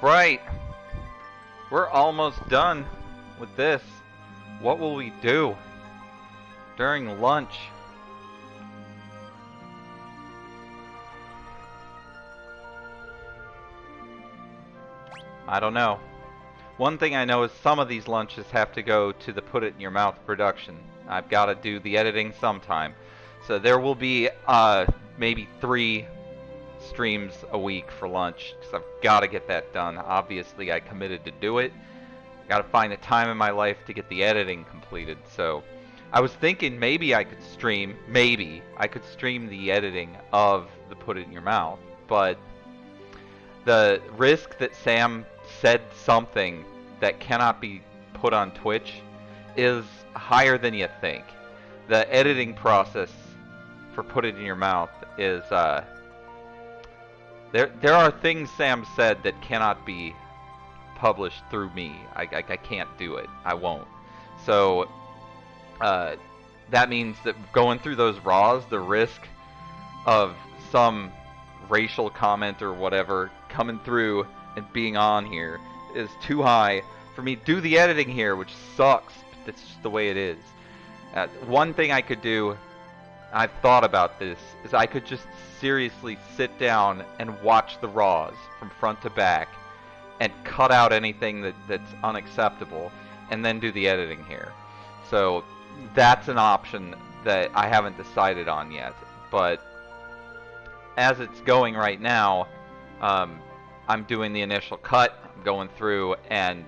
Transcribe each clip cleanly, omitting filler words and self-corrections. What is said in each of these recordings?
Right. We're almost done with this. What will we do during lunch? I don't know. One thing I know is some of these lunches have to go to the Put It in Your Mouth production. I've got to do the editing sometime. So there will be maybe 3 streams a week for lunch because I've got to get that done. Obviously, I committed to do it. Got to find the time in my life to get the editing completed. So I was thinking maybe I could stream the editing of the Put It in Your Mouth, but the risk that Sam said something that cannot be put on Twitch is higher than you think. The editing process for Put It in Your Mouth is there are things Sam said that cannot be published through me. I can't do it. I won't. So that means that going through those raws, the risk of some racial comment or whatever coming through and being on here is too high for me to do the editing here, which sucks. But that's just the way it is. One thing I could do, I've thought about this, is I could just seriously sit down and watch the raws from front to back and cut out anything that's unacceptable and then do the editing here. So that's an option that I haven't decided on yet. But as it's going right now, I'm doing the initial cut. I'm going through, and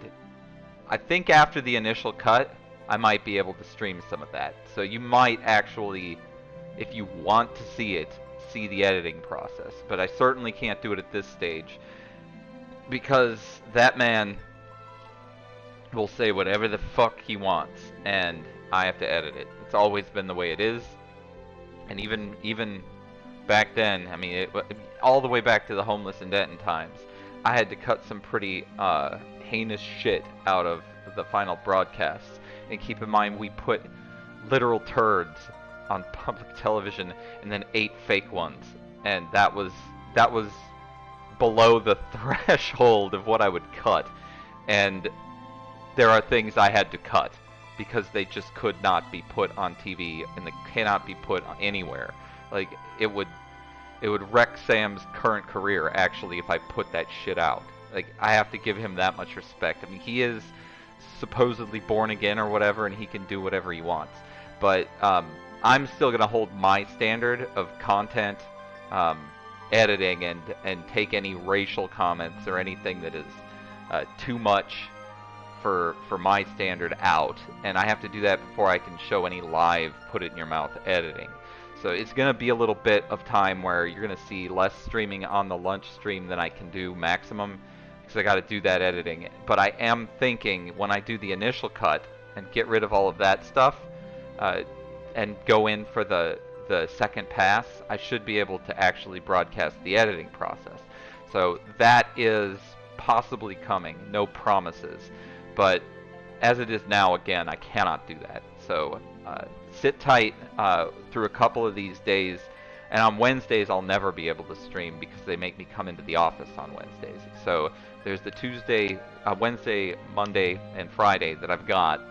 I think after the initial cut, I might be able to stream some of that. So you might actually, if you want to see it, see the editing process. But I certainly can't do it at this stage, because that man will say whatever the fuck he wants, and I have to edit it. It's always been the way it is, and even back then, I mean, all the way back to the Homeless in Denton times, I had to cut some pretty heinous shit out of the final broadcasts. And keep in mind, we put literal turds on public television, and then 8 fake ones, and that was below the threshold of what I would cut. And there are things I had to cut because they just could not be put on TV, and they cannot be put anywhere. Like, it would wreck Sam's current career, actually, if I put that shit out. Like, I have to give him that much respect. I mean, he is supposedly born again or whatever, and he can do whatever he wants. But I'm still going to hold my standard of content, editing, and take any racial comments or anything that is too much for my standard out. And I have to do that before I can show any live Put It in Your Mouth editing. So it's going to be a little bit of time where you're going to see less streaming on the lunch stream than I can do maximum, because I got to do that editing. But I am thinking when I do the initial cut and get rid of all of that stuff and go in for the second pass, I should be able to actually broadcast the editing process. So that is possibly coming, no promises. But as it is now, again, I cannot do that. So sit tight through a couple of these days. And on Wednesdays, I'll never be able to stream because they make me come into the office on Wednesdays. So there's the Tuesday, Wednesday, Monday, and Friday that I've got.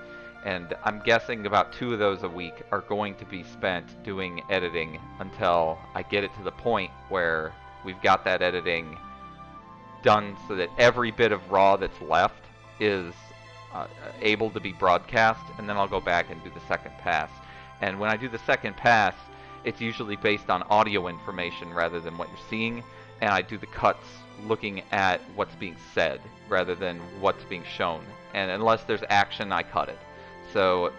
And I'm guessing about 2 of those a week are going to be spent doing editing until I get it to the point where we've got that editing done so that every bit of raw that's left is able to be broadcast, and then I'll go back and do the second pass. And when I do the second pass, it's usually based on audio information rather than what you're seeing, and I do the cuts looking at what's being said rather than what's being shown. And unless there's action, I cut it. So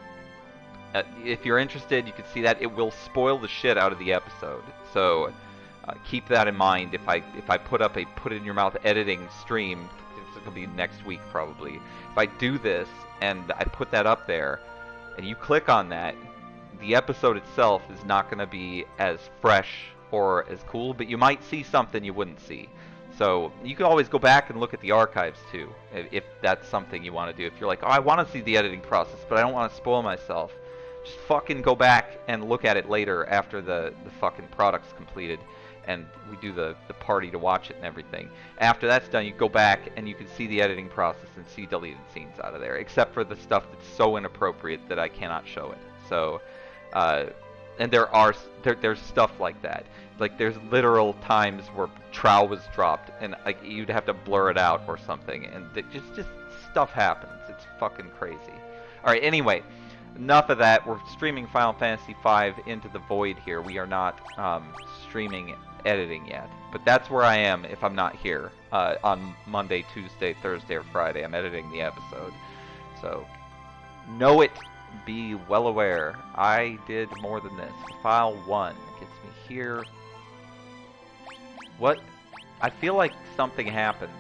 if you're interested, you can see that it will spoil the shit out of the episode. So keep that in mind. If I put up a Put It in Your Mouth editing stream, it's going to be next week probably. If I do this and I put that up there and you click on that, the episode itself is not going to be as fresh or as cool, but you might see something you wouldn't see. So you can always go back and look at the archives too, if that's something you want to do. If you're like, oh, I want to see the editing process, but I don't want to spoil myself, just fucking go back and look at it later after the fucking product's completed, and we do the party to watch it and everything. After that's done, you go back and you can see the editing process and see deleted scenes out of there, except for the stuff that's so inappropriate that I cannot show it. So, and there's stuff like that. Like there's literal times where trowel was dropped and like you'd have to blur it out or something, and just stuff happens. It's fucking crazy. All right. Anyway, enough of that. We're streaming Final Fantasy V into the void here. We are not streaming editing yet, but that's where I am if I'm not here on Monday, Tuesday, Thursday, or Friday. I'm editing the episode, so know it. Be well aware. I did more than this. File 1 gets me here. What? I feel like something happened.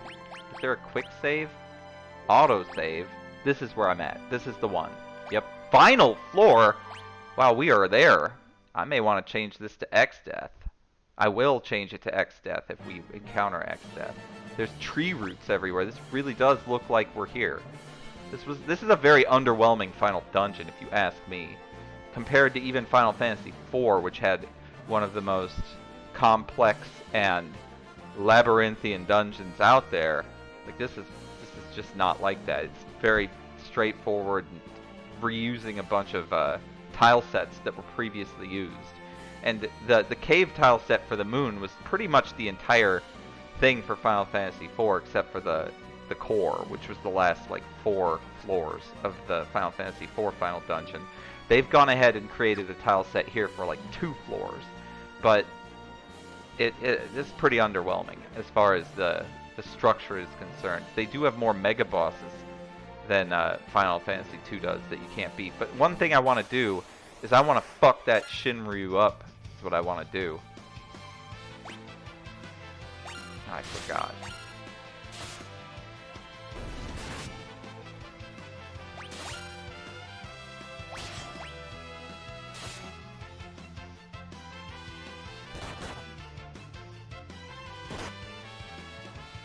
Is there a quick save? Auto save. This is where I'm at. This is the one. Yep. Final floor. Wow, we are there. I may want to change this to X-Death. I will change it to X-Death if we encounter X-Death. There's tree roots everywhere. This really does look like we're here. This is a very underwhelming final dungeon, if you ask me, compared to even Final Fantasy IV, which had one of the most complex and labyrinthian dungeons out there. Like this is just not like that. It's very straightforward, reusing a bunch of tile sets that were previously used. And the cave tile set for the moon was pretty much the entire thing for Final Fantasy IV, except for the core, which was the last like 4 floors of the Final Fantasy IV final dungeon. They've gone ahead and created a tile set here for like 2 floors, but it's pretty underwhelming as far as the structure is concerned. They do have more mega bosses than Final Fantasy II does that you can't beat. But one thing I want to do is I want to fuck that Shinryu up. Is what I want to do. I forgot.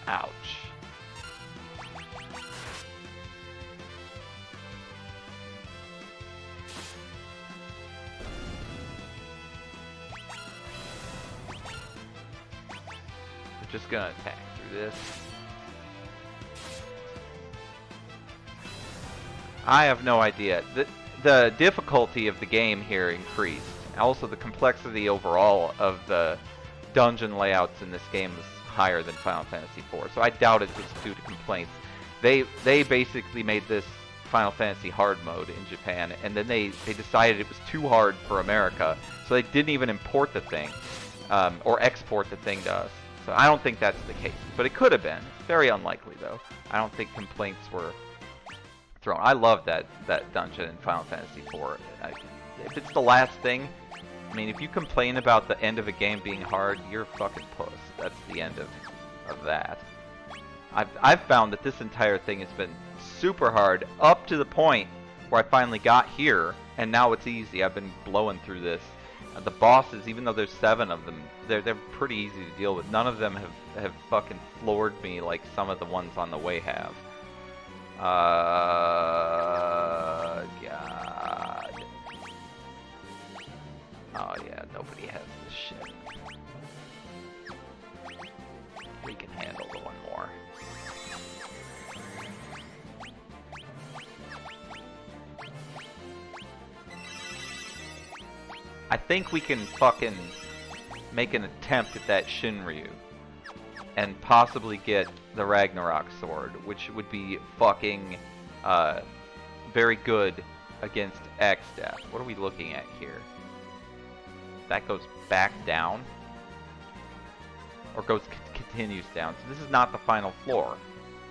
Ouch. We're just gonna attack through this. I have no idea. The difficulty of the game here increased. Also, the complexity overall of the dungeon layouts in this game is higher than Final Fantasy IV, so I doubt it was due to complaints. They basically made this Final Fantasy hard mode in Japan, and then they decided it was too hard for America, so they didn't even import the thing, or export the thing to us. So I don't think that's the case, but it could have been. Very unlikely, though. I don't think complaints were thrown. I love that dungeon in Final Fantasy IV. If it's the last thing, I mean, if you complain about the end of a game being hard, you're a fucking puss. That's the end of that. I've found that this entire thing has been super hard up to the point where I finally got here, and now it's easy. I've been blowing through this. The bosses, even though there's 7 of them, they're pretty easy to deal with. None of them have fucking floored me like some of the ones on the way have. God. Oh yeah, nobody has this shit. We can handle the one more. I think we can fucking make an attempt at that Shinryu and possibly get the Ragnarok sword, which would be fucking very good against X-Death. What are we looking at here? That goes back down? Or continues down. So this is not the final floor,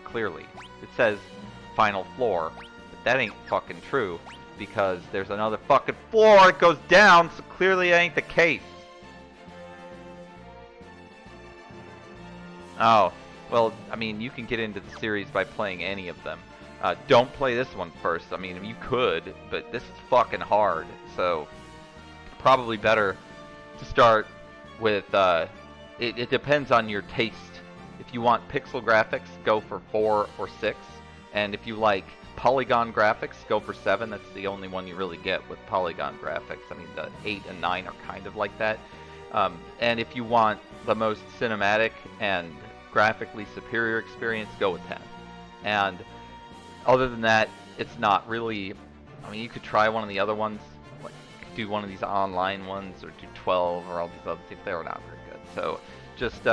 clearly. It says final floor, but that ain't fucking true, because there's another fucking floor it goes down, so clearly it ain't the case. Oh, well, I mean, you can get into the series by playing any of them. Don't play this one first. I mean, you could, but this is fucking hard, so probably better to start with, it depends on your taste. If you want pixel graphics, go for 4 or 6, and if you like polygon graphics, go for 7. That's the only one you really get with polygon graphics. I mean, the 8 and 9 are kind of like that. And if you want the most cinematic and graphically superior experience, go with 10. And other than that, it's not really. I mean, you could try one of the other ones, like do one of these online ones, or do 12, or all these other things. They were not very good. So just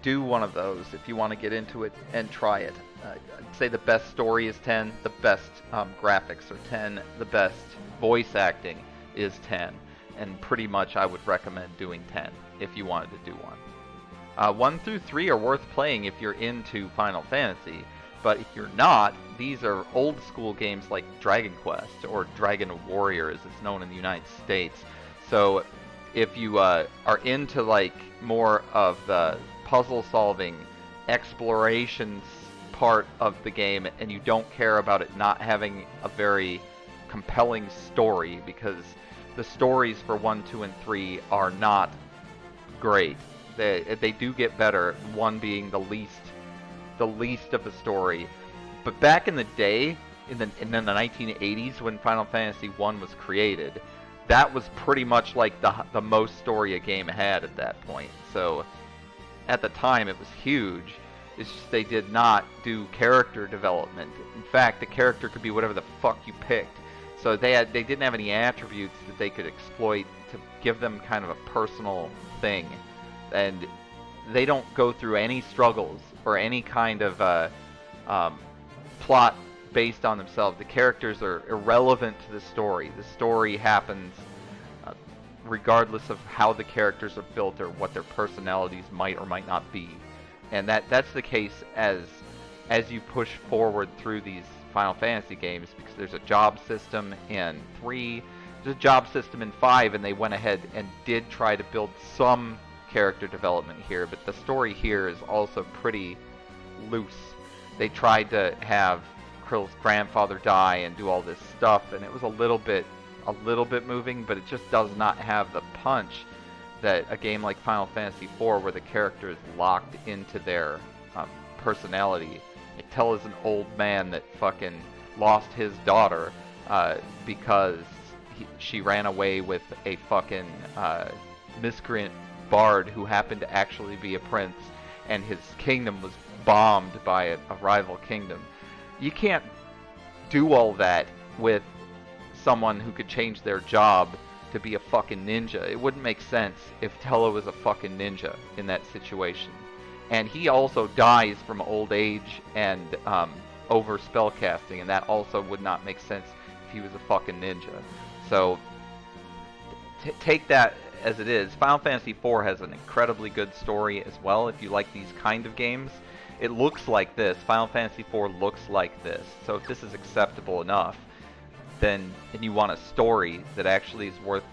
do one of those if you want to get into it and try it. I'd say the best story is 10, the best graphics are 10, the best voice acting is 10, and pretty much I would recommend doing 10 if you wanted to do one. 1 through 3 are worth playing if you're into Final Fantasy, but if you're not, these are old school games like Dragon Quest, or Dragon Warrior as it's known in the United States. So if you are into like more of the puzzle solving, explorations part of the game, and you don't care about it not having a very compelling story, because the stories for 1, 2, and 3 are not great. They do get better, 1 being the least of the story. But back in the day, in the 1980s, when Final Fantasy 1 was created, that was pretty much like the most story a game had at that point. So at the time it was huge. It's just they did not do character development. In fact, the character could be whatever the fuck you picked. So they didn't have any attributes that they could exploit to give them kind of a personal thing. And they don't go through any struggles or any kind of plot based on themselves. The characters are irrelevant to the story. The story happens regardless of how the characters are built or what their personalities might or might not be. And that's the case as you push forward through these Final Fantasy games, because there's a job system in 3, there's a job system in 5, and they went ahead and did try to build some character development here, but the story here is also pretty loose. They tried to have Krill's grandfather die and do all this stuff, and it was a little bit moving, but it just does not have the punch that a game like Final Fantasy IV, where the character is locked into their personality. Tell is an old man that fucking lost his daughter because she ran away with a fucking miscreant bard who happened to actually be a prince, and his kingdom was bombed by a rival kingdom. You can't do all that with someone who could change their job to be a fucking ninja. It wouldn't make sense if Tello was a fucking ninja in that situation. And he also dies from old age and over spellcasting, and that also would not make sense if he was a fucking ninja. So take that as it is. Final Fantasy IV has an incredibly good story as well. If you like these kind of games, it looks like this. Final Fantasy IV looks like this. So if this is acceptable enough, then and you want a story that actually is worth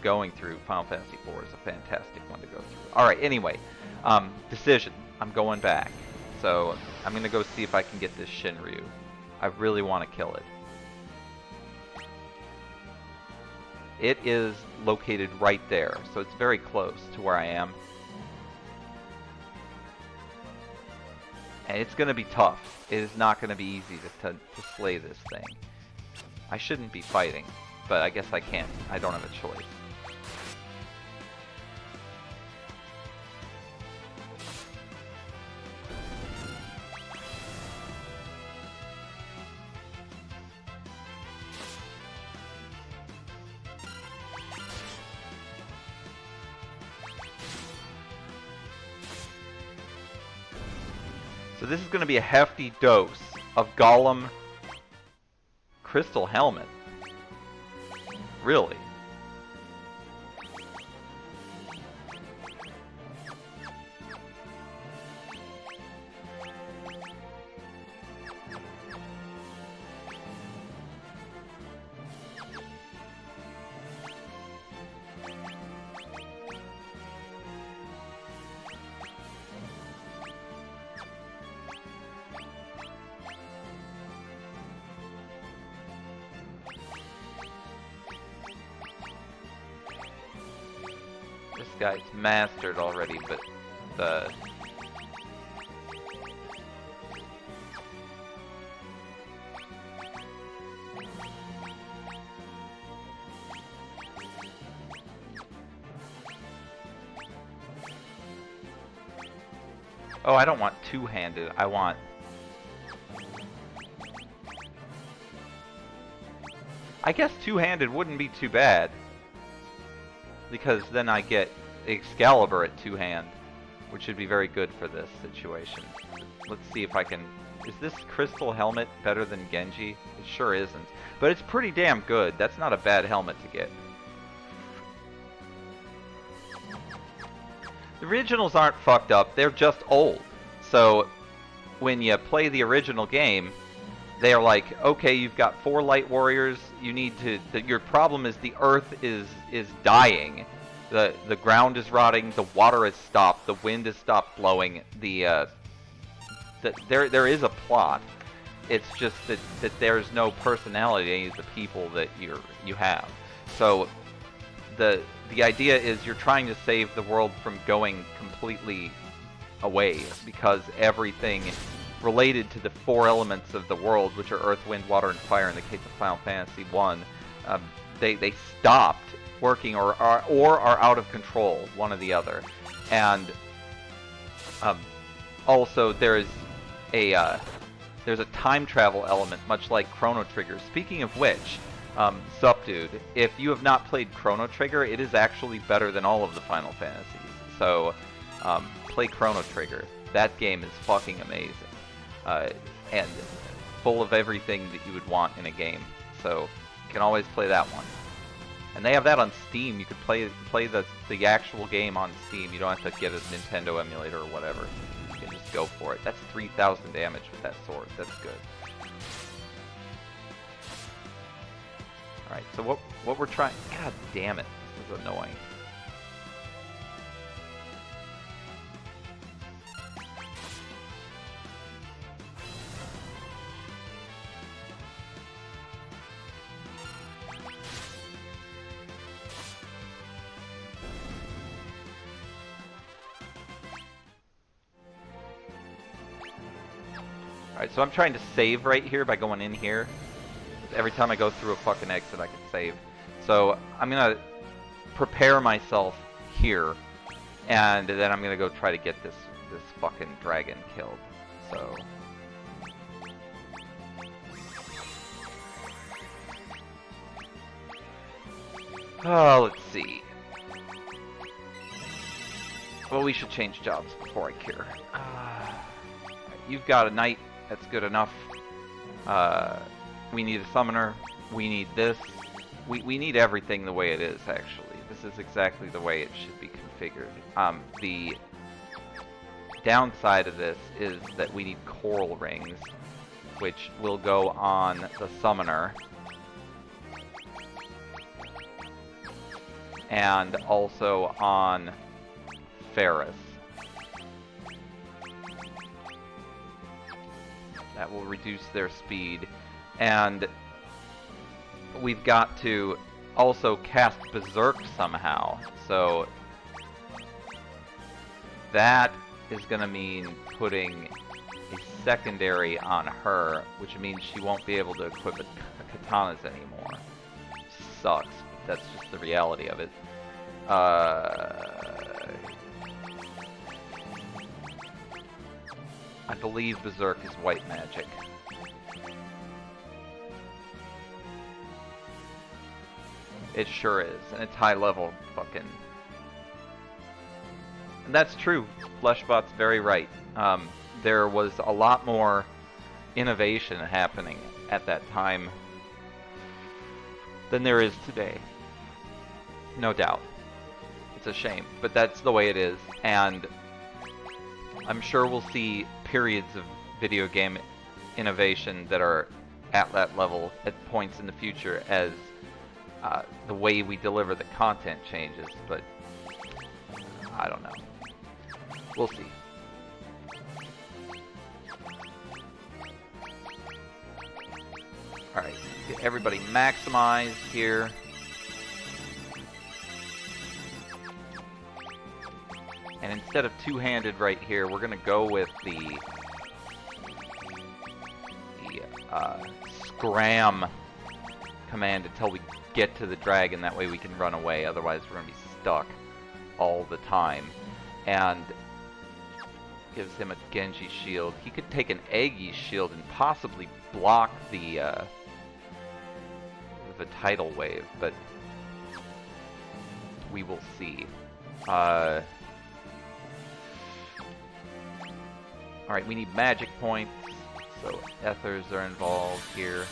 going through, Final Fantasy IV is a fantastic one to go through. All right. Anyway, decision. I'm going back. So I'm gonna go see if I can get this Shinryu. I really want to kill it. It is located right there, so it's very close to where I am. And it's going to be tough. It is not going to be easy to slay this thing. I shouldn't be fighting, but I guess I can't. I don't have a choice. So this is going to be a hefty dose of Golem Crystal Helmet. Really? This guy's mastered already, but the... Oh, I don't want two-handed. I want... I guess two-handed wouldn't be too bad. Because then I get Excalibur at two-hand, which would be very good for this situation. Let's see if I can... Is this Crystal Helmet better than Genji? It sure isn't. But it's pretty damn good. That's not a bad helmet to get. The originals aren't fucked up. They're just old. So when you play the original game, they are like, okay, you've got 4 light warriors. You need to... your problem is the earth is dying. The ground is rotting. The water has stopped. The wind has stopped blowing. There is a plot. It's just that there's no personality to any of the people that you have. So the idea is you're trying to save the world from going completely away, because everything related to the 4 elements of the world, which are earth, wind, water, and fire in the case of Final Fantasy 1, they stopped working or are out of control, one or the other. And also there's a time travel element, much like Chrono Trigger. Speaking of which, Subdude, if you have not played Chrono Trigger, it is actually better than all of the Final Fantasies. So play Chrono Trigger. That game is fucking amazing. And full of everything that you would want in a game. So you can always play that one. And they have that on Steam. You could play the actual game on Steam. You don't have to get a Nintendo emulator or whatever. You can just go for it. That's 3,000 damage with that sword. That's good. Alright, so what we're trying... God damn it. This is annoying. Alright, so I'm trying to save right here by going in here. Every time I go through a fucking exit, I can save. So I'm gonna prepare myself here, and then I'm gonna go try to get this fucking dragon killed. So let's see. Well, we should change jobs before I cure. You've got a knight. That's good enough. We need a summoner. We need this. We need everything the way it is, actually. This is exactly the way it should be configured. The downside of this is that we need coral rings, which will go on the summoner. And also on Ferris. That will reduce their speed. And we've got to also cast Berserk somehow. So that is going to mean putting a secondary on her, which means she won't be able to equip katanas anymore. Sucks, but that's just the reality of it. I believe Berserk is white magic. It sure is, and it's high level fucking... And that's true. Fleshbot's very right. There was a lot more innovation happening at that time than there is today. No doubt. It's a shame, but that's the way it is, and I'm sure we'll see periods of video game innovation that are at that level at points in the future as the way we deliver the content changes, but I don't know. We'll see. Alright, get everybody maximized here. And instead of two-handed right here, we're going to go with the scram command until we get to the dragon. That way we can run away. Otherwise we're going to be stuck all the time. And gives him a Genji shield. He could take an Eggy shield and possibly block the tidal wave, but we will see. Alright, we need magic points, so ethers are involved here.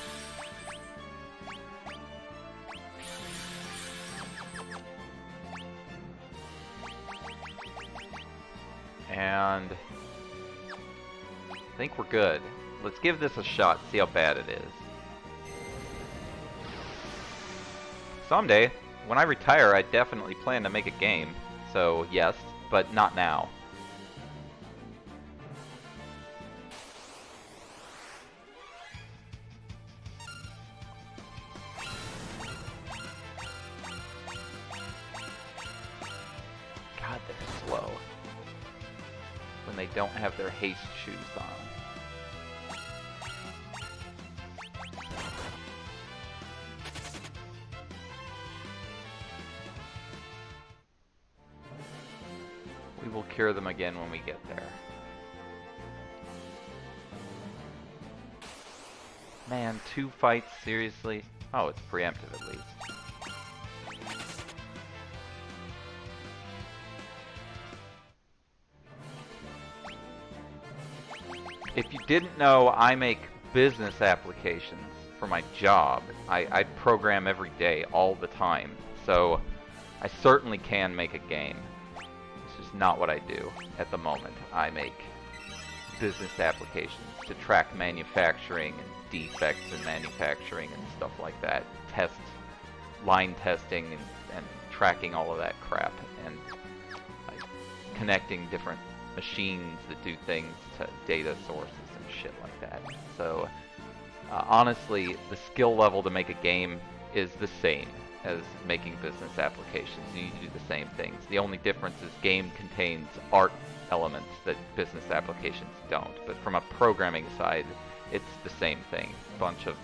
And I think we're good. Let's give this a shot, see how bad it is. Someday, when I retire, I definitely plan to make a game. So, yes, but not now. God, they're slow. When they don't have their haste shoes on. We will cure them again when we get there. Man, 2 fights, seriously? Oh, it's preemptive at least. If you didn't know, I make business applications for my job. I program every day, all the time. So I certainly can make a game. It's just not what I do at the moment. I make business applications to track manufacturing and defects in manufacturing and stuff like that. Line testing and tracking all of that crap. And connecting different machines that do things to data sources and shit like that. So honestly, the skill level to make a game is the same as making business applications. You need to do the same things. The only difference is game contains art elements that business applications don't. But from a programming side, it's the same thing. A bunch of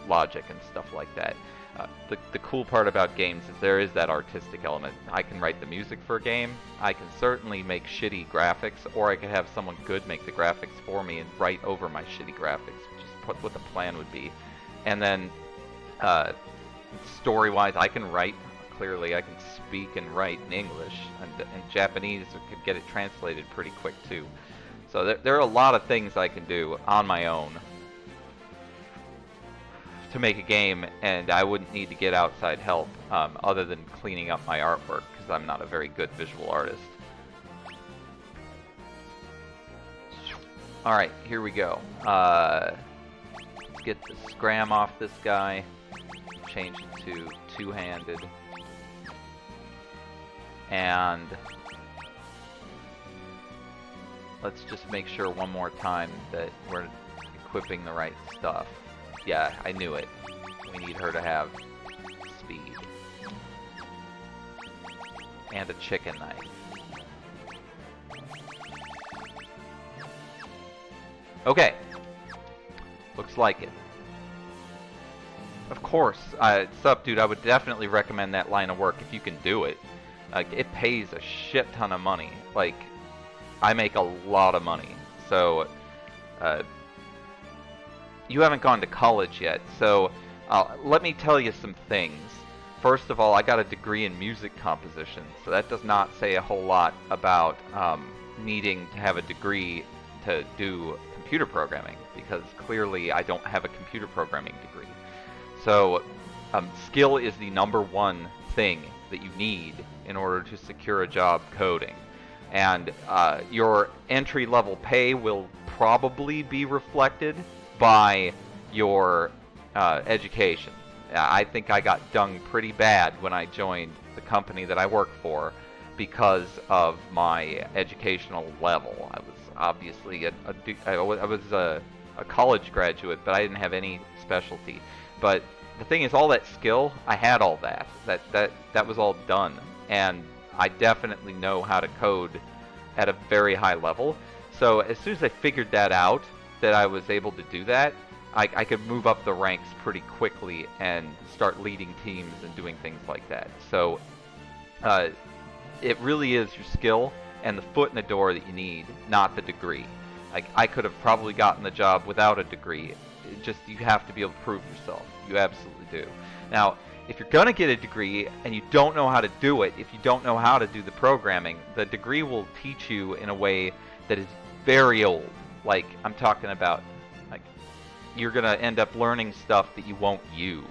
logic and stuff like that. The cool part about games is there is that artistic element. I can write the music for a game, I can certainly make shitty graphics, or I could have someone good make the graphics for me and write over my shitty graphics, which is what the plan would be. And then, story-wise, I can write, clearly I can speak and write in English, and in Japanese I could get it translated pretty quick too. So there are a lot of things I can do on my own to make a game, and I wouldn't need to get outside help other than cleaning up my artwork, because I'm not a very good visual artist. Alright, here we go. Let's get the scram off this guy. Change it to two-handed. And let's just make sure one more time that we're equipping the right stuff. Yeah, I knew it. We need her to have speed. And a chicken knife. Okay. Looks like it. Of course. Sup, dude, I would definitely recommend that line of work if you can do it. Like, it pays a shit ton of money. Like, I make a lot of money. So, you haven't gone to college yet, so let me tell you some things. First of all, I got a degree in music composition, so that does not say a whole lot about needing to have a degree to do computer programming, because clearly I don't have a computer programming degree. So skill is the #1 thing that you need in order to secure a job coding. And your entry-level pay will probably be reflected by your education. I think I got dunged pretty bad when I joined the company that I work for because of my educational level. I was obviously I was a college graduate, but I didn't have any specialty. But the thing is, all that skill, I had all that. That was all done, and I definitely know how to code at a very high level. So as soon as I figured that out, that I was able to do that, I could move up the ranks pretty quickly and start leading teams and doing things like that. So it really is your skill, and the foot in the door that you need, not the degree. Like, I could have probably gotten the job without a degree. It just, you have to be able to prove yourself. You absolutely do. Now, if you're going to get a degree and you don't know how to do it, if you don't know how to do the programming, the degree will teach you in a way that is very old. Like, I'm talking about, like, you're going to end up learning stuff that you won't use.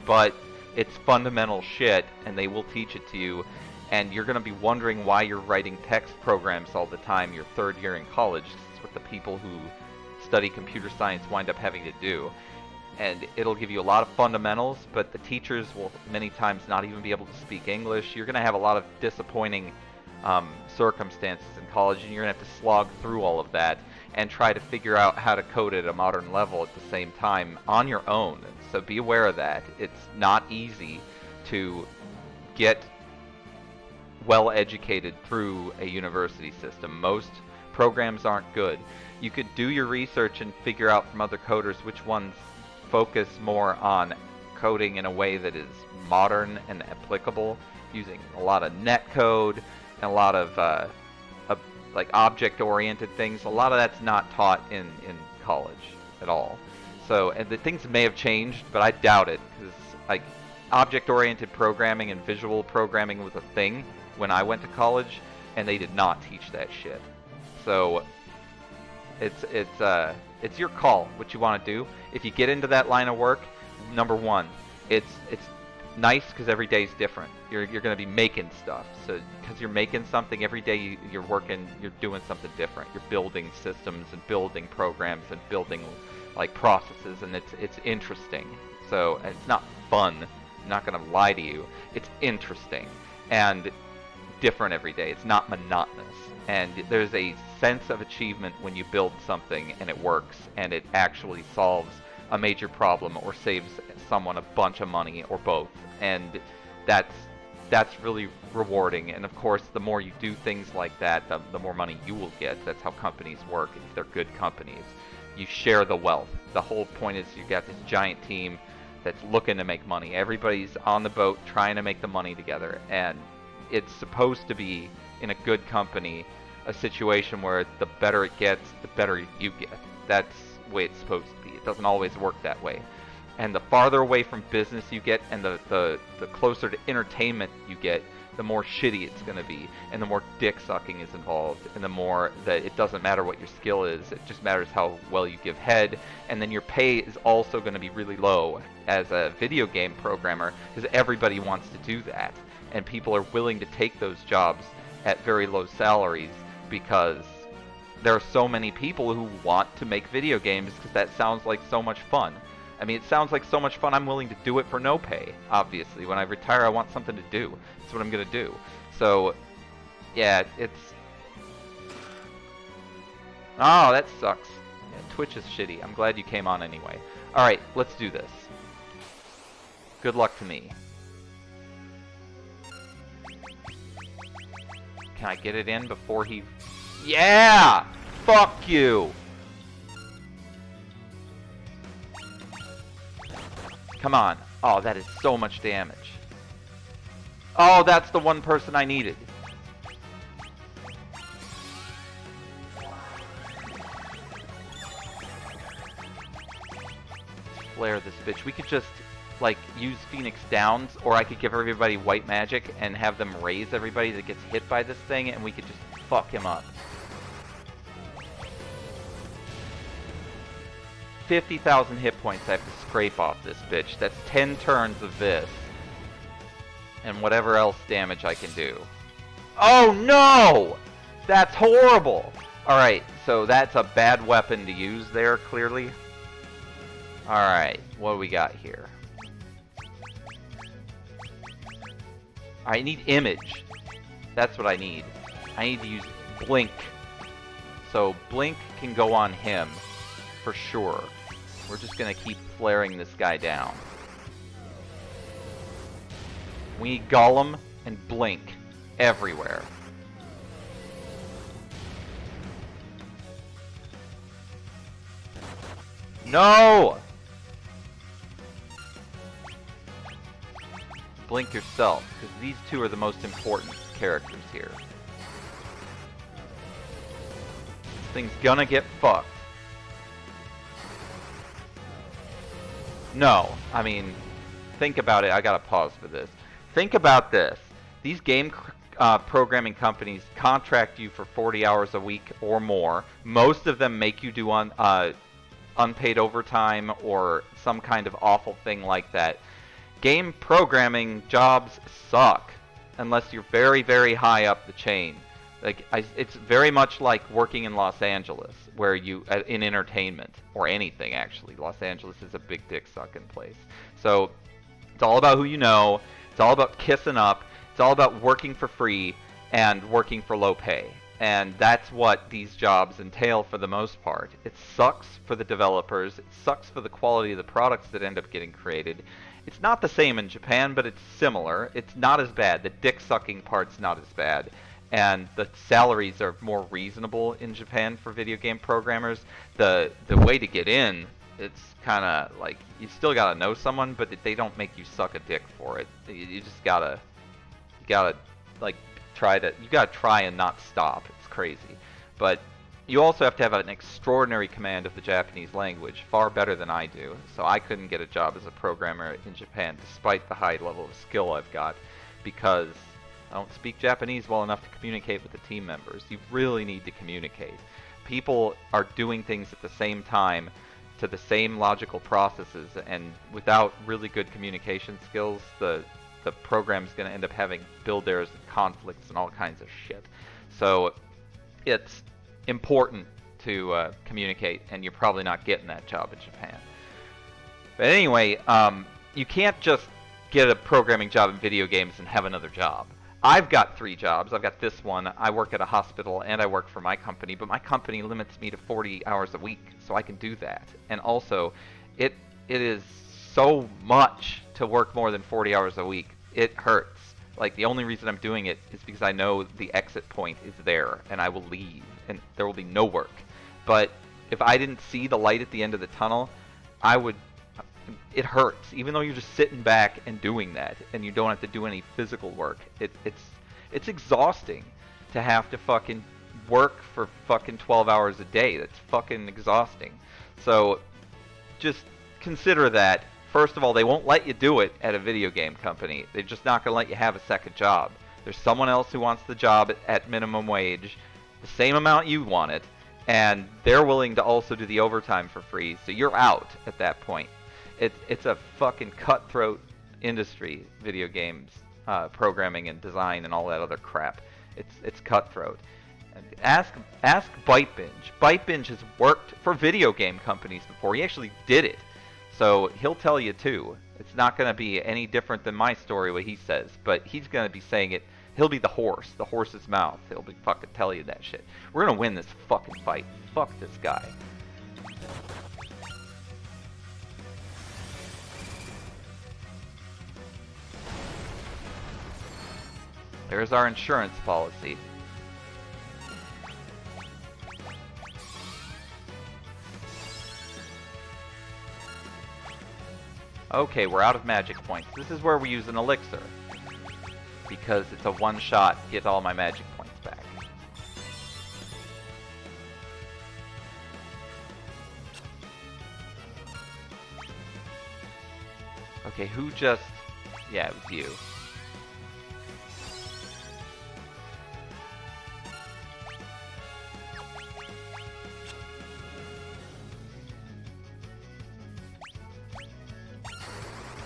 But it's fundamental shit, and they will teach it to you. And you're going to be wondering why you're writing text programs all the time your third year in college. That's what the people who study computer science wind up having to do. And it'll give you a lot of fundamentals, but the teachers will many times not even be able to speak English. You're going to have a lot of disappointing circumstances in college, and you're going to have to slog through all of that and try to figure out how to code at a modern level at the same time on your own. So be aware of that. It's not easy to get well educated through a university system. Most programs aren't good. You could do your research and figure out from other coders which ones focus more on coding in a way that is modern and applicable, using a lot of netcode and a lot of like object-oriented things. A lot of that's not taught in college at all. So, and the things may have changed, but I doubt it, because like object-oriented programming and visual programming was a thing when I went to college, and they did not teach that shit. So it's your call what you want to do. If you get into that line of work, number one, it's nice because every day is different. You're going to be making stuff. So because you're making something every day, you're working, you're doing something different. You're building systems and building programs and building like processes, and it's interesting. So it's not fun. I'm not going to lie to you. It's interesting and different every day. It's not monotonous. And there's a sense of achievement when you build something and it works and it actually solves a major problem or saves someone a bunch of money or both. And that's really rewarding. And of course, the more you do things like that, the more money you will get. That's how companies work if they're good companies. You share the wealth. The whole point is you got this giant team that's looking to make money. Everybody's on the boat trying to make the money together. And it's supposed to be, in a good company, a situation where the better it gets, the better you get. That's the way it's supposed to be. It doesn't always work that way. And the farther away from business you get, and the closer to entertainment you get, the more shitty it's going to be, and the more dick sucking is involved, and the more that it doesn't matter what your skill is, it just matters how well you give head. And then your pay is also going to be really low as a video game programmer, because everybody wants to do that. And people are willing to take those jobs at very low salaries because there are so many people who want to make video games because that sounds like so much fun. I mean, it sounds like so much fun, I'm willing to do it for no pay, obviously. When I retire, I want something to do. That's what I'm going to do. So, yeah, it's... Oh, that sucks. Yeah, Twitch is shitty. I'm glad you came on anyway. Alright, let's do this. Good luck to me. Can I get it in before he... Yeah! Fuck you! Come on. Oh, that is so much damage. Oh, that's the one person I needed. Flare this bitch. We could just, like, use Phoenix Downs, or I could give everybody white magic and have them raise everybody that gets hit by this thing, and we could just fuck him up. 50,000 hit points I have to scrape off this bitch. That's 10 turns of this. And whatever else damage I can do. Oh no! That's horrible! Alright, so that's a bad weapon to use there, clearly. Alright, what do we got here? I need image. That's what I need. I need to use blink. So blink can go on him, for sure. We're just gonna keep flaring this guy down. We need Golem and blink everywhere. No! Blink yourself, because these two are the most important characters here. thing's gonna get fucked. No, I mean, think about it. I gotta pause for this. Think about this. These game programming companies contract you for 40 hours a week or more. Most of them make you do unpaid overtime or some kind of awful thing like that. Game programming jobs suck unless you're very, very high up the chain. It's very much like working in Los Angeles, where you in entertainment or anything actually. Los Angeles is a big dick sucking place. So it's all about who you know. It's all about kissing up. It's all about working for free and working for low pay. And that's what these jobs entail for the most part. It sucks for the developers. It sucks for the quality of the products that end up getting created. It's not the same in Japan, but it's similar. It's not as bad. The dick sucking part's not as bad. And the salaries are more reasonable in Japan for video game programmers. The way to get in, it's kind of like you still gotta know someone, but they don't make you suck a dick for it. You just gotta like you gotta try and not stop. It's crazy, but you also have to have an extraordinary command of the Japanese language, far better than I do. So I couldn't get a job as a programmer in Japan, despite the high level of skill I've got, because I don't speak Japanese well enough to communicate with the team members. You really need to communicate. People are doing things at the same time to the same logical processes, and without really good communication skills, the program's going to end up having build errors and conflicts and all kinds of shit. So it's important to communicate, and you're probably not getting that job in Japan. But anyway, you can't just get a programming job in video games and have another job. I've got 3 jobs. I've got this one. I work at a hospital and I work for my company, but my company limits me to 40 hours a week, so I can do that. And also, it is so much to work more than 40 hours a week. It hurts. Like, the only reason I'm doing it is because I know the exit point is there, and I will leave, and there will be no work. But if I didn't see the light at the end of the tunnel, it hurts, even though you're just sitting back and doing that, and you don't have to do any physical work. It's exhausting to have to fucking work for fucking 12 hours a day. That's fucking exhausting. So just consider that. First of all, they won't let you do it at a video game company. They're just not going to let you have a second job. There's someone else who wants the job at minimum wage, the same amount you want it, and they're willing to also do the overtime for free, so you're out at that point. It's a fucking cutthroat industry, video games, programming and design and all that other crap. It's cutthroat. And ask Bytebinge. Bytebinge has worked for video game companies before. He actually did it. So he'll tell you too. It's not going to be any different than my story, what he says. But he's going to be saying it. He'll be the horse's mouth. He'll be fucking tell you that shit. We're going to win this fucking fight. Fuck this guy. There's our insurance policy. Okay, we're out of magic points. This is where we use an elixir, because it's a one-shot, get all my magic points back. Okay, who just... Yeah, it was you.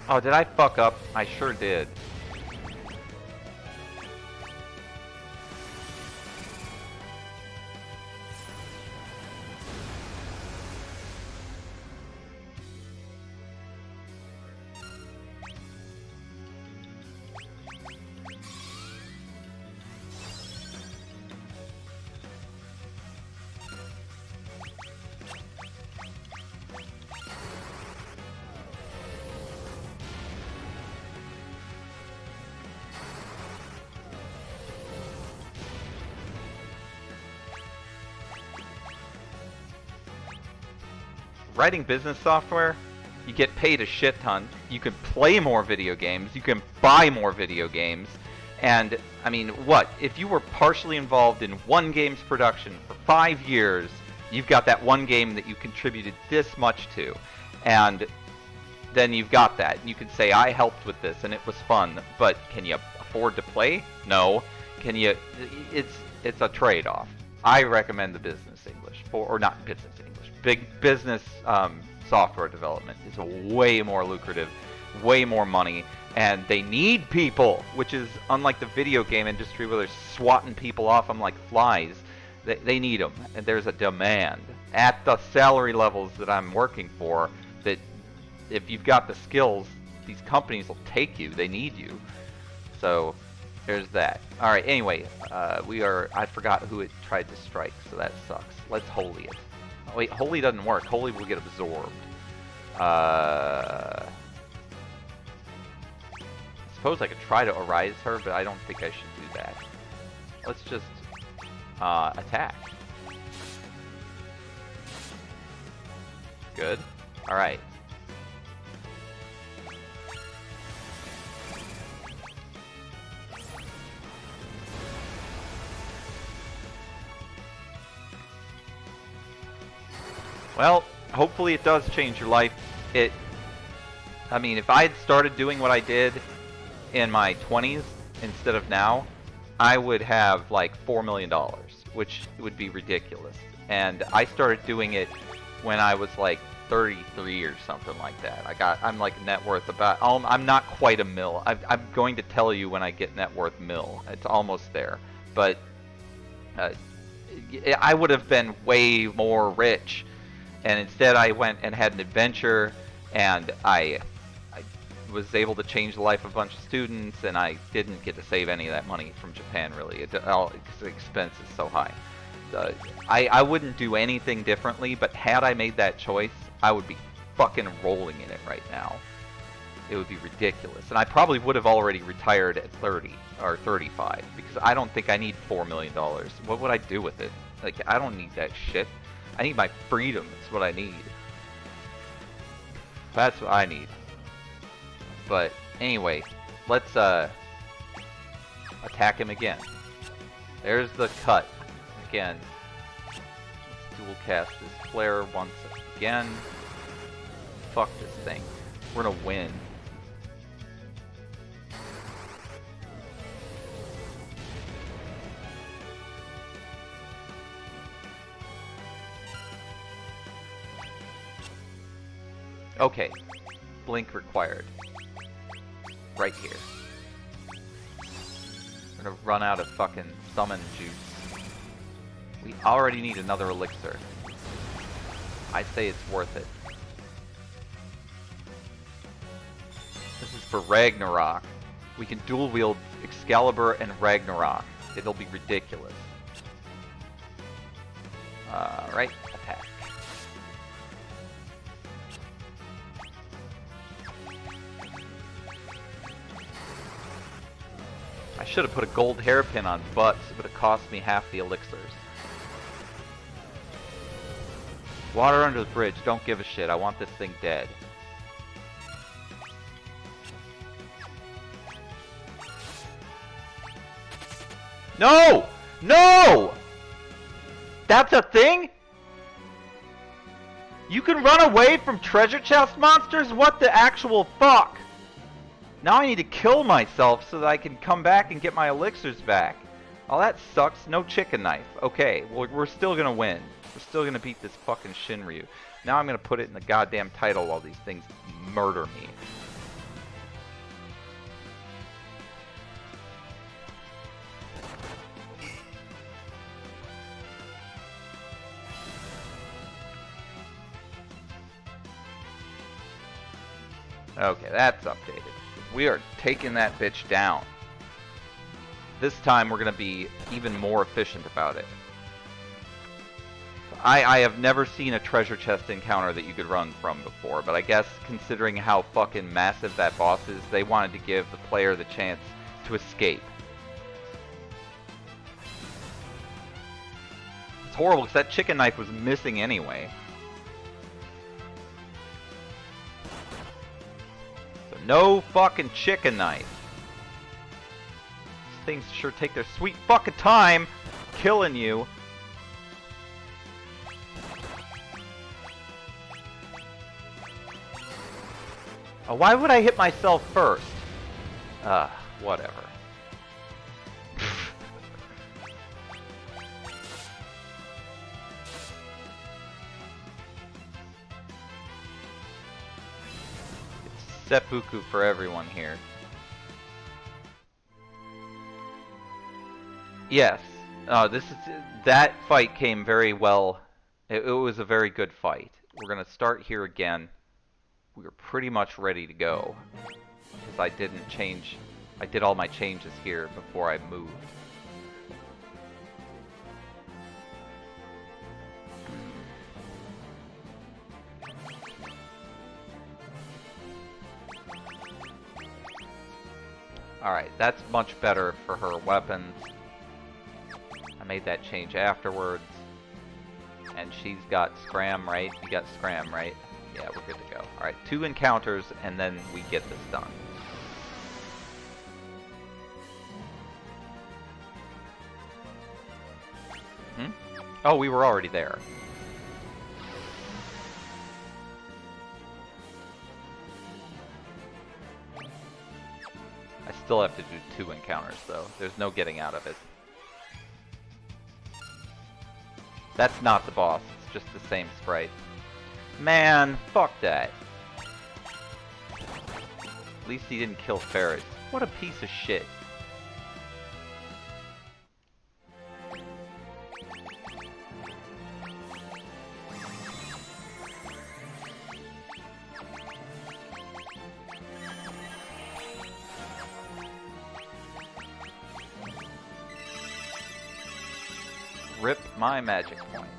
Oh, did I fuck up? I sure did. Writing business software, you get paid a shit ton. You can play more video games. You can buy more video games. And, I mean, what? If you were partially involved in one game's production for 5 years, you've got that one game that you contributed this much to. And then you've got that. You can say, I helped with this and it was fun, but can you afford to play? No. Can you... It's a trade-off. I recommend the business English, or not business English, big business software development is way more lucrative, way more money, and they need people, which is unlike the video game industry where they're swatting people off them like flies. They need them, and there's a demand at the salary levels that I'm working for that if you've got the skills, these companies will take you. They need you. So there's that. All right. Anyway, I forgot who it tried to strike, so that sucks. Let's holy it. Oh, wait, holy doesn't work. Holy will get absorbed. I suppose I could try to arise her, but I don't think I should do that. Let's just attack. Good. All right. Well, hopefully it does change your life. I mean, if I had started doing what I did in my 20s instead of now, I would have like $4 million, which would be ridiculous. And I started doing it when I was like 33 or something like that. I'm like net worth about, I'm not quite a mil. I'm going to tell you when I get net worth mil. It's almost there. But I would have been way more rich. And instead I went and had an adventure, and I was able to change the life of a bunch of students, and I didn't get to save any of that money from Japan, really. The expense is so high. I wouldn't do anything differently, but had I made that choice, I would be fucking rolling in it right now. It would be ridiculous. And I probably would have already retired at 30 or 35, because I don't think I need $4 million. What would I do with it? Like, I don't need that shit. I need my freedom. That's what I need. That's what I need. But anyway, let's attack him again. There's the cut. Again, let's dual cast this flare once again. Fuck this thing. We're gonna win. Okay, blink required. Right here. We're gonna run out of fucking summon juice. We already need another elixir. I say it's worth it. This is for Ragnarok. We can dual wield Excalibur and Ragnarok. It'll be ridiculous. Right, attack. I should have put a gold hairpin on butts. It would have cost me half the elixirs. Water under the bridge. Don't give a shit. I want this thing dead. No! No! That's a thing? You can run away from treasure chest monsters? What the actual fuck? Now I need to kill myself so that I can come back and get my elixirs back. Oh, that sucks. No chicken knife. Okay, well, we're still gonna win. We're still gonna beat this fucking Shinryu. Now I'm gonna put it in the goddamn title while these things murder me. Okay, that's updated. We are taking that bitch down. This time we're going to be even more efficient about it. I have never seen a treasure chest encounter that you could run from before, but I guess considering how fucking massive that boss is, they wanted to give the player the chance to escape. It's horrible because that chicken knife was missing anyway. So no fucking chicken knife. things sure take their sweet fucking time killing you. Oh, why would I hit myself first? Whatever. It's seppuku for everyone here. Yes. That fight came very well. It was a very good fight. We're gonna start here again. We were pretty much ready to go because I didn't change. I did all my changes here before I moved. Alright, that's much better for her weapons. I made that change afterwards. And she's got Scram, right? You got Scram, right? Yeah, we're good to go. Alright, 2 encounters, and then we get this done. Hmm? Oh, we were already there. I still have to do 2 encounters, though. There's no getting out of it. That's not the boss, it's just the same sprite. Man, fuck that. At least he didn't kill Ferris. What a piece of shit. Rip my magic points.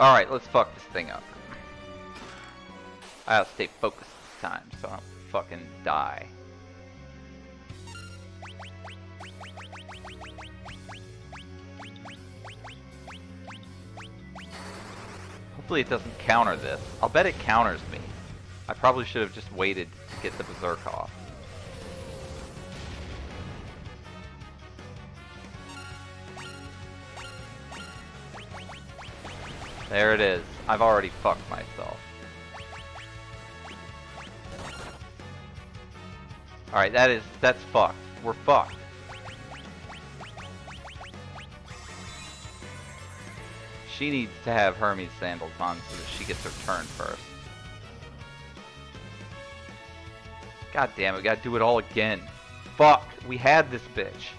Alright, let's fuck this thing up. I gotta stay focused this time so I don't fucking die. Hopefully it doesn't counter this. I'll bet it counters me. I probably should have just waited to get the berserk off. There it is. I've already fucked myself. Alright, that's fucked. We're fucked. She needs to have Hermes sandals on so that she gets her turn first. God damn it, we gotta do it all again. Fuck, we had this bitch.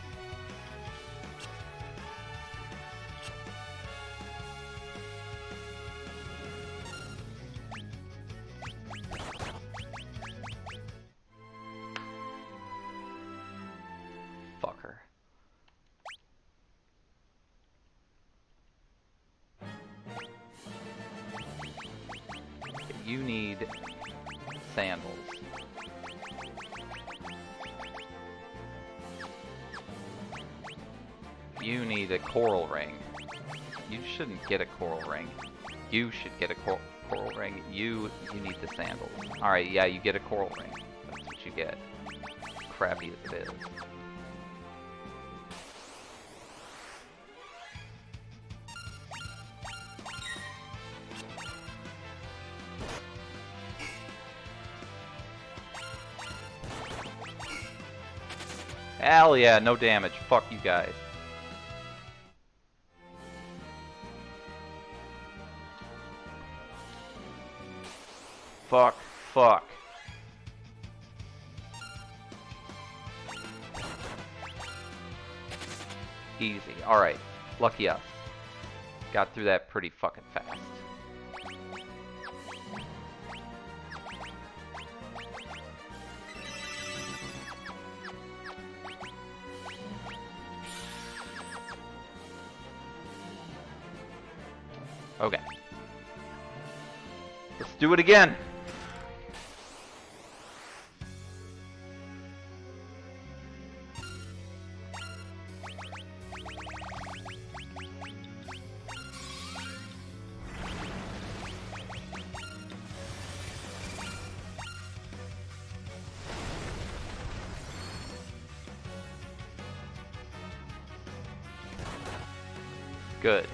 You need sandals. You need a coral ring. You shouldn't get a coral ring. You should get a coral ring. You need the sandals. Alright, yeah, you get a coral ring. That's what you get. Crappy as it is. Hell yeah, no damage. Fuck you guys. Fuck, fuck. Easy. Alright. Lucky us. Got through that pretty fucking fast. Okay. Let's do it again. Good.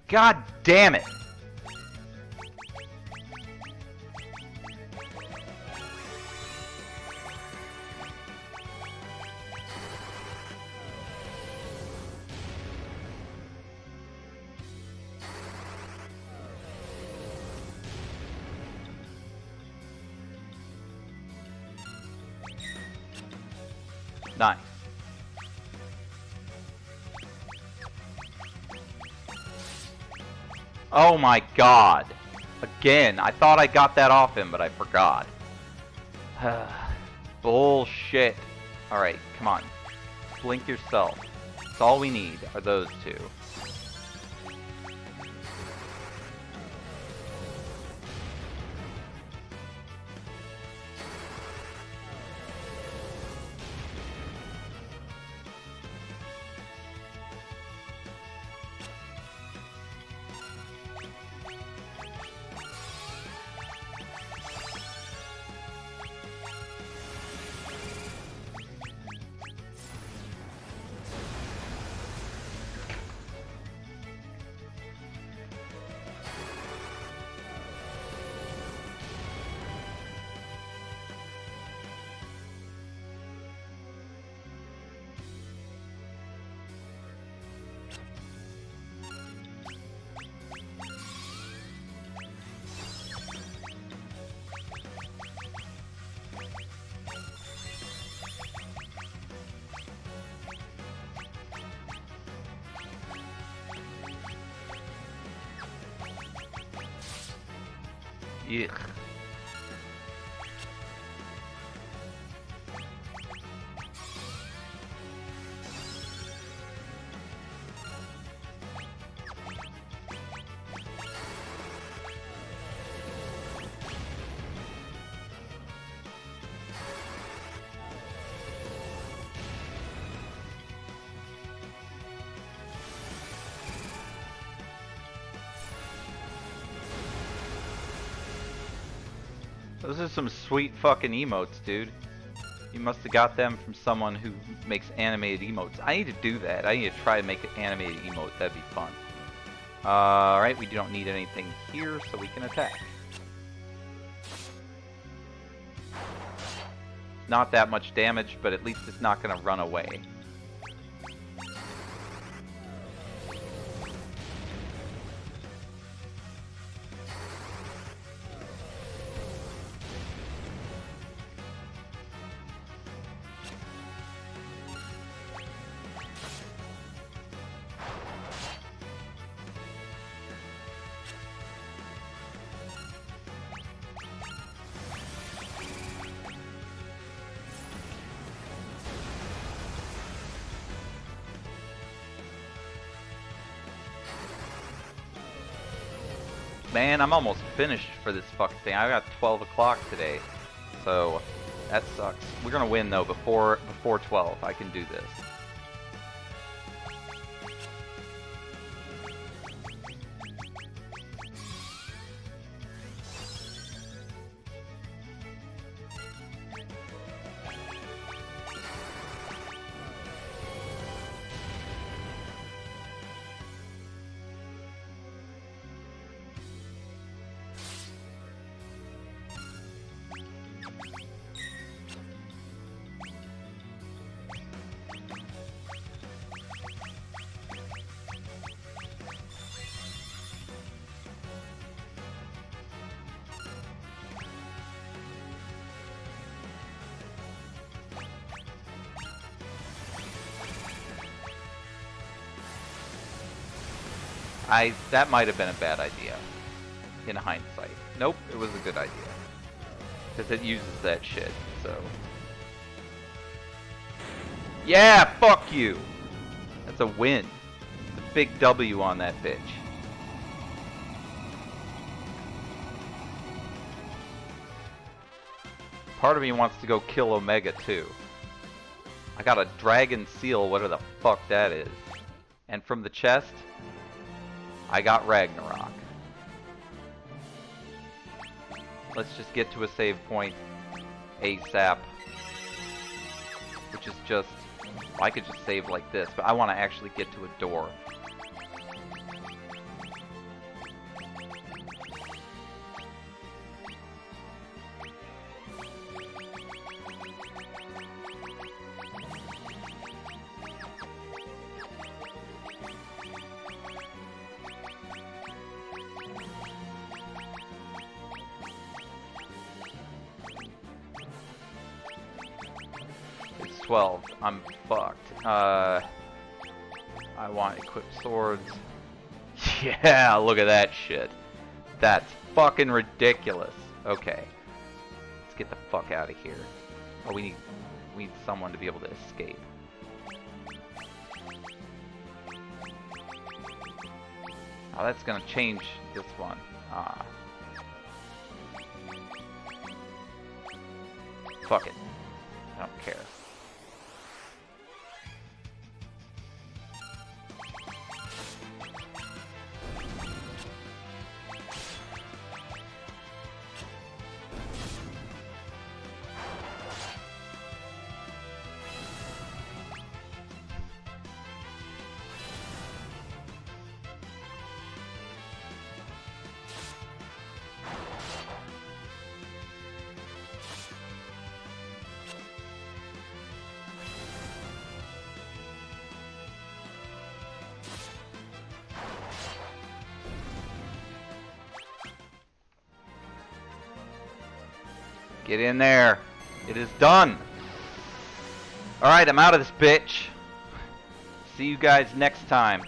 God damn it! Nice. Oh my god. Again, I thought I got that off him, but I forgot. Bullshit. Alright, come on. Blink yourself. That's all we need are those two. Yuck. Those are some sweet fucking emotes, dude. You must have got them from someone who makes animated emotes. I need to do that. I need to try to make an animated emote. That'd be fun. Alright, we don't need anything here, so we can attack. Not that much damage, but at least it's not going to run away. man. I'm almost finished for this fucking thing. I got 12 o'clock today. So, that sucks. We're gonna win, though, before 12. I can do this. That might have been a bad idea, in hindsight. Nope, it was a good idea. Because it uses that shit, so... Yeah, fuck you! That's a win. It's a big W on that bitch. Part of me wants to go kill Omega, too. I got a dragon seal, whatever the fuck that is. And from the chest... I got Ragnarok. Let's just get to a save point ASAP. Which is just... I could just save like this, but I want to actually get to a door. It's 12. I'm fucked. I want equipped swords. Yeah, look at that shit. That's fucking ridiculous. Okay. Let's get the fuck out of here. Oh, we need someone to be able to escape. Oh, that's gonna change this one. Fuck it. I don't care. Get in there. It is done. Alright, I'm out of this bitch. See you guys next time.